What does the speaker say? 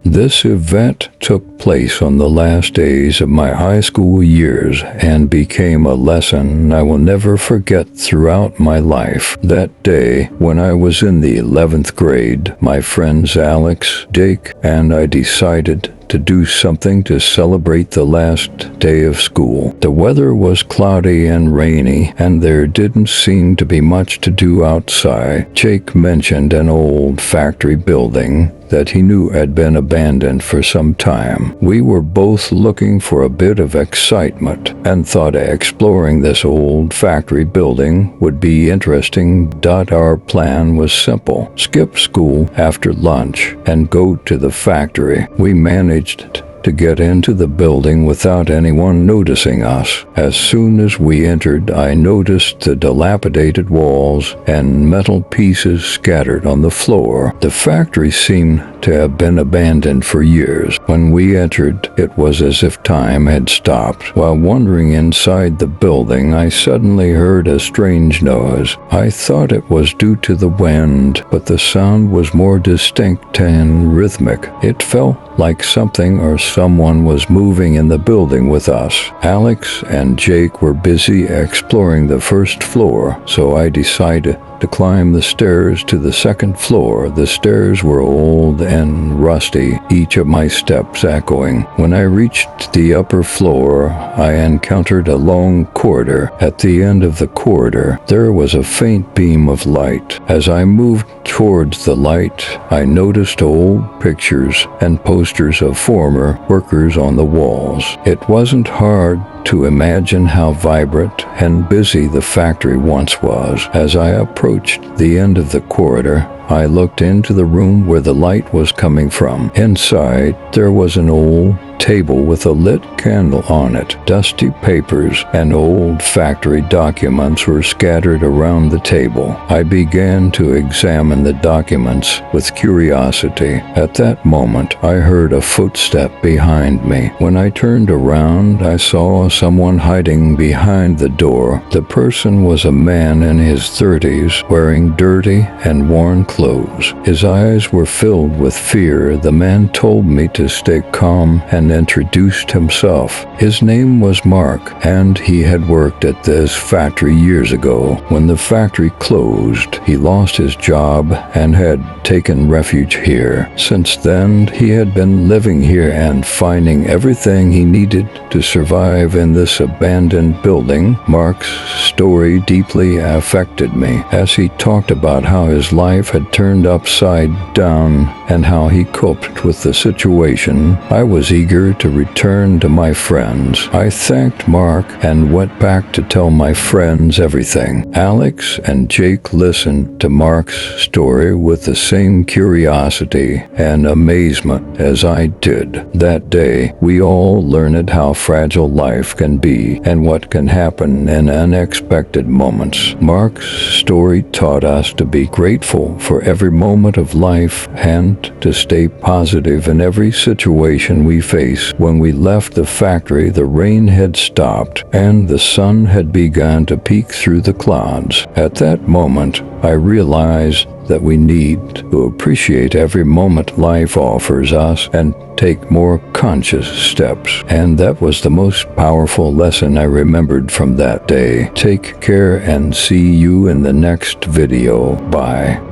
This event took place on the last days of my high school years and became a lesson I will never forget throughout my life. That day, when I was in the 11th grade, my friends Alex, Jake, and I decided to do something to celebrate the last day of school. The weather was cloudy and rainy, and there didn't seem to be much to do outside. Jake mentioned an old factory building that he knew had been abandoned for some time. We were both looking for a bit of excitement and thought exploring this old factory building would be interesting. Our plan was simple: skip school after lunch and go to the factory. We managed to get into the building without anyone noticing us. As soon as we entered, I noticed the dilapidated walls and metal pieces scattered on the floor. The factory seemed to have been abandoned for years. When we entered, it was as if time had stopped. While wandering inside the building, I suddenly heard a strange noise. I thought it was due to the wind, but the sound was more distinct and rhythmic. It felt like something or someone was moving in the building with us. Alex and Jake were busy exploring the first floor, so I decided to climb the stairs to the second floor. The stairs were old and rusty, each of my steps echoing. When I reached the upper floor, I encountered a long corridor. At the end of the corridor, there was a faint beam of light. As I moved towards the light, I noticed old pictures and posters of former workers on the walls. It wasn't hard to imagine how vibrant and busy the factory once was. As I approached the end of the corridor, I looked into the room where the light was coming from. Inside, there was an old table with a lit candle on it. Dusty papers and old factory documents were scattered around the table. I began to examine the documents with curiosity. At that moment, I heard a footstep behind me. When I turned around, I saw someone hiding behind the door. The person was a man in his 30s, wearing dirty and worn clothes. His eyes were filled with fear. The man told me to stay calm and introduced himself. His name was Mark, and he had worked at this factory years ago. When the factory closed, he lost his job and had taken refuge here. Since then, he had been living here and finding everything he needed to survive in this abandoned building. Mark's story deeply affected me as he talked about how his life had turned upside down and how he coped with the situation. I was eager to return to my friends. I thanked Mark and went back to tell my friends everything. Alex and Jake listened to Mark's story with the same curiosity and amazement as I did. That day, we all learned how fragile life can be and what can happen in unexpected moments. Mark's story taught us to be grateful for every moment of life and to stay positive in every situation we face. When we left the factory, the rain had stopped and the sun had begun to peek through the clouds. At that moment, I realized that we need to appreciate every moment life offers us and take more conscious steps. And that was the most powerful lesson I remembered from that day. Take care and see you in the next video. Bye.